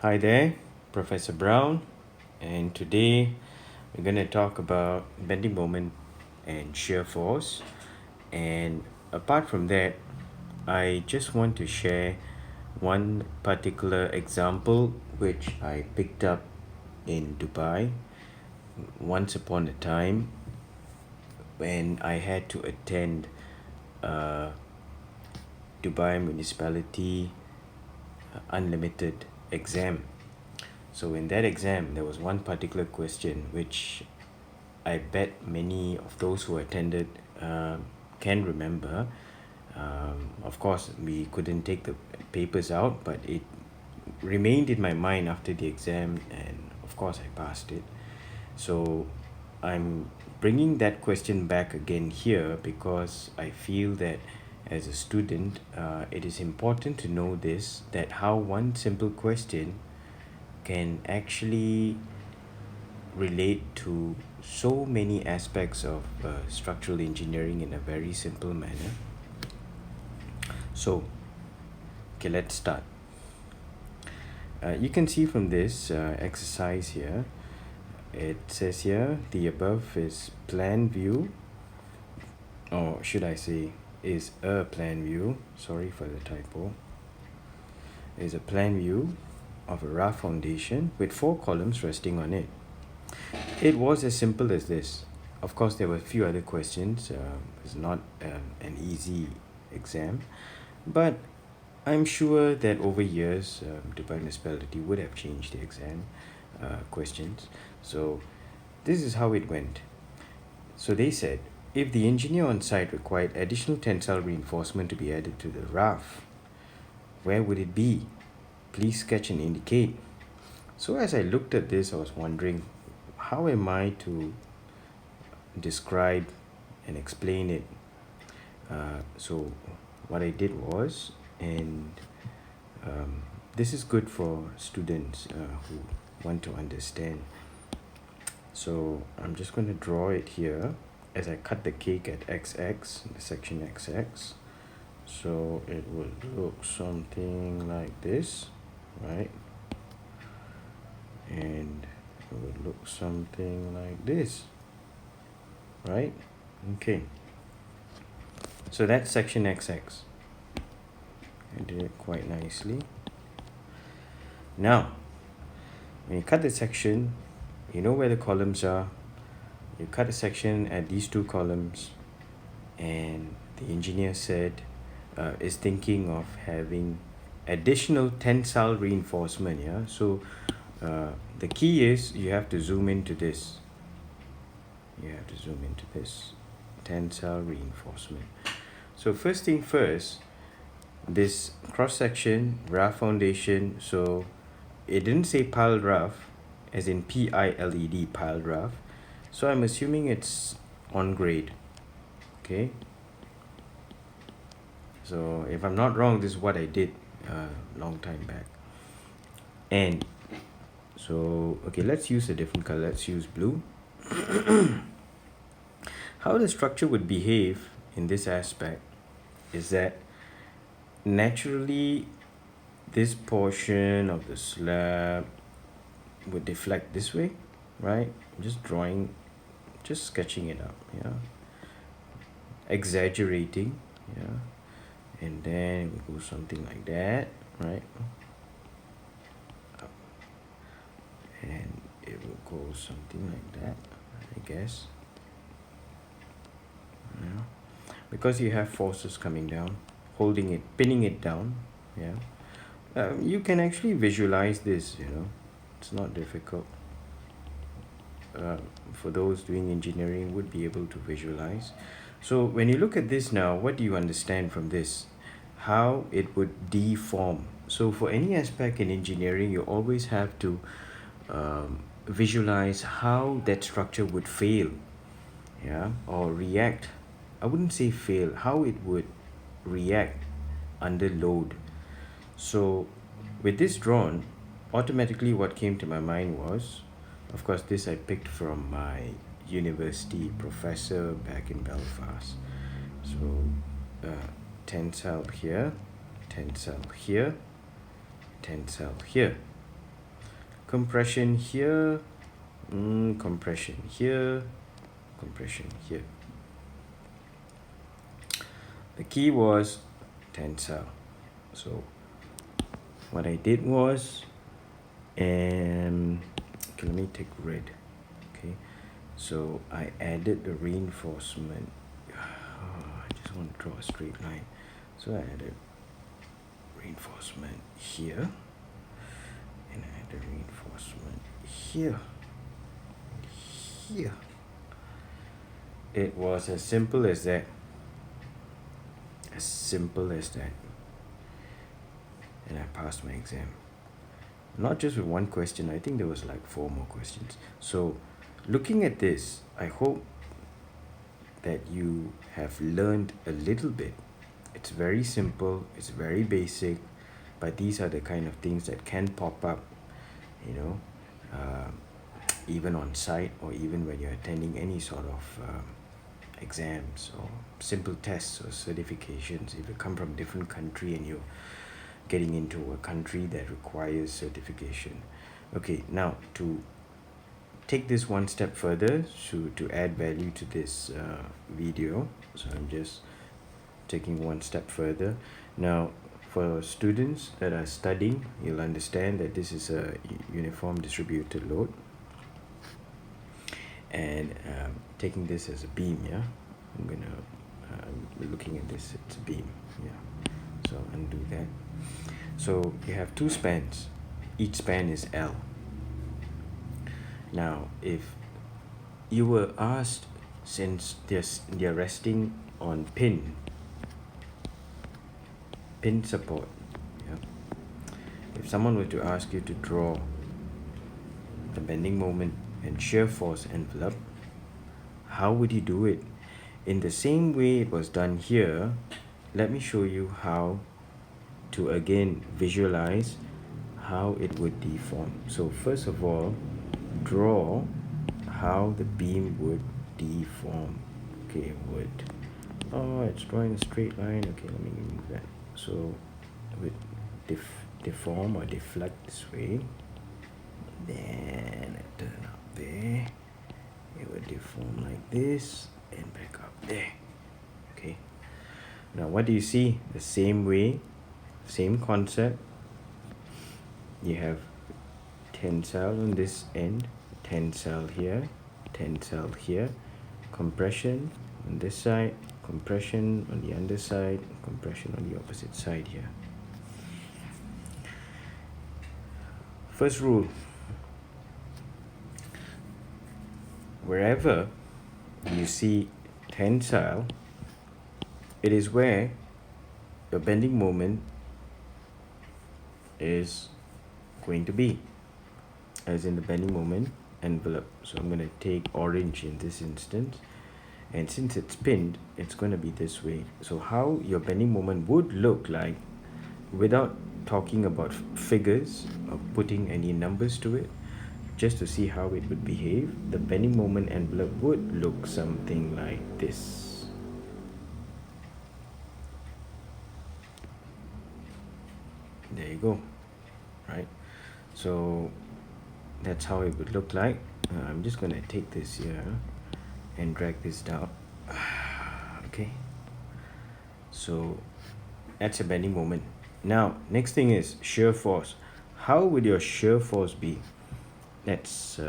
Hi there, Professor Brown, and today we're going to talk about bending moment and shear force. And apart from that, I just want to share one particular example which I picked up in Dubai once upon a time when I had to attend a Dubai municipality unlimited exam. So in that exam, there was one particular question which I bet many of those who attended can remember. Of course, we couldn't take the papers out, but it remained in my mind after the exam, and of course, I passed it. So I'm bringing that question back again here because I feel that as a student, it is important to know this, that how one simple question can actually relate to so many aspects of structural engineering in a very simple manner. So, okay, let's start. You can see from this exercise here, it says here the above is plan view, or should I say, is a plan view. Sorry for the typo. Is a plan view of a rough foundation with 4 columns resting on it. It was as simple as this. Of course, there were a few other questions. It's not an easy exam, but I'm sure that over years, Dubai municipality would have changed the exam questions. So this is how it went. So they said, if the engineer on site required additional tensile reinforcement to be added to the RAF, where would it be? Please sketch and indicate. So as I looked at this, I was wondering, how am I to describe and explain it? So what I did was, and this is good for students who want to understand. So I'm just going to draw it here as I cut the cake at XX, the section XX. So it would look something like this, right? And it would look something like this, right? Okay. So that's section XX. I did it quite nicely. Now, when you cut the section, you know where the columns are. You cut a section at these 2 columns, and the engineer said is thinking of having additional tensile reinforcement. Yeah. So the key is you have to zoom into this. You have to zoom into this tensile reinforcement. So first thing first, this cross section rough foundation. So it didn't say piled rough, as in PILED, piled rough. So I'm assuming it's on grade. Okay. So if I'm not wrong, this is what I did long time back. And so, okay, let's use a different color. Let's use blue. How the structure would behave in this aspect is that naturally this portion of the slab would deflect this way, right? Just drawing, just sketching it out, yeah. Exaggerating, yeah. And then we go something like that, right? And it will go something like that, I guess. Yeah. Because you have forces coming down, holding it, pinning it down, yeah. You can actually visualize this, it's not difficult. For those doing engineering would be able to visualize. So when you look at this now, what do you understand from this? How it would deform. So for any aspect in engineering, you always have to visualize how that structure would fail, yeah, or react. I wouldn't say fail, how it would react under load. So with this drawn, automatically what came to my mind was, of course, this I picked from my university professor back in Belfast. So tensile here, tensile here, tensile here. compression here, compression here, compression here. The key was tensile. So what I did was, okay, let me take red. Okay, so I added the reinforcement. I just want to draw a straight line. So I added reinforcement here, and I added reinforcement here, here. It was as simple as that. As simple as that. And I passed my exam. Not just with one question, I think there was like 4 more questions. So looking at this, I hope that you have learned a little bit. It's very simple, it's very basic, but these are the kind of things that can pop up, you know, even on site, or even when you're attending any sort of exams or simple tests or certifications. If you come from a different country and you're getting into a country that requires certification. Okay, now to take this one step further, to add value to this video, so I'm just taking one step further. Now for students that are studying, you'll understand that this is a uniform distributed load, and taking this as a beam. Yeah, I'm gonna looking at this, it's a beam. Yeah, so undo that. So you have 2 spans, each span is L. Now if you were asked, since they're resting on pin support, yeah, if someone were to ask you to draw the bending moment and shear force envelope, how would you do it? In the same way it was done here, let me show you how to again visualize how it would deform. So first of all, draw how the beam would deform. Okay, it's drawing a straight line. Okay, let me remove that. So it would deform or deflect this way, then it turn up there, it would deform like this and back up there. Okay, now what do you see? The same way, same concept. You have tensile on this end, tensile here, compression on this side, compression on the underside, compression on the opposite side here. First rule, wherever you see tensile, it is where your bending moment is going to be, as in the bending moment envelope. So I'm going to take orange in this instance, and since it's pinned, it's going to be this way. So how your bending moment would look like, without talking about figures or putting any numbers to it, just to see how it would behave, the bending moment envelope would look something like this. There you go, right? So that's how it would look like. I'm just going to take this here and drag this down. Okay, so that's a bending moment. Now next thing is shear force. How would your shear force be? Let's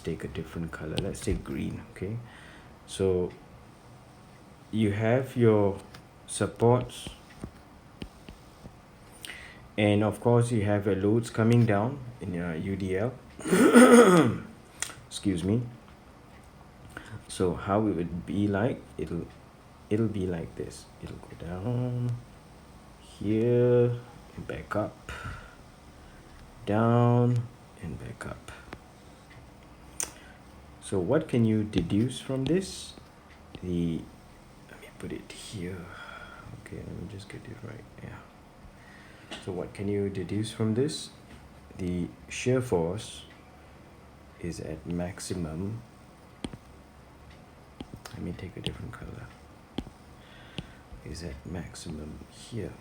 take a different color. Let's take green. Okay, so you have your supports, and of course you have your loads coming down in your UDL. Excuse me. So how it would be like, it'll be like this. It'll go down here and back up, down and back up. So what can you deduce from this? Let me put it here. Okay, let me just get it right. Yeah. So what can you deduce from this? The shear force is at maximum. Let me take a different color. Is at maximum here.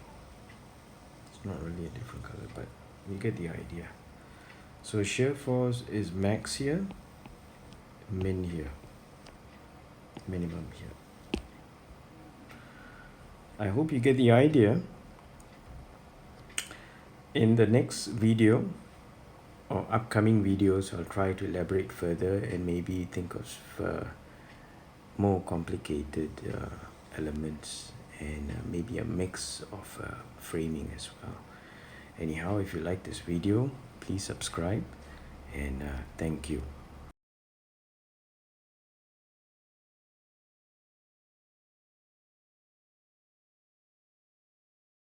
It's not really a different color, but you get the idea. So shear force is max here, min here, minimum here. I hope you get the idea. In the next video or upcoming videos, I'll try to elaborate further and maybe think of more complicated elements, and maybe a mix of framing as well. Anyhow, if you like this video, please subscribe, and thank you.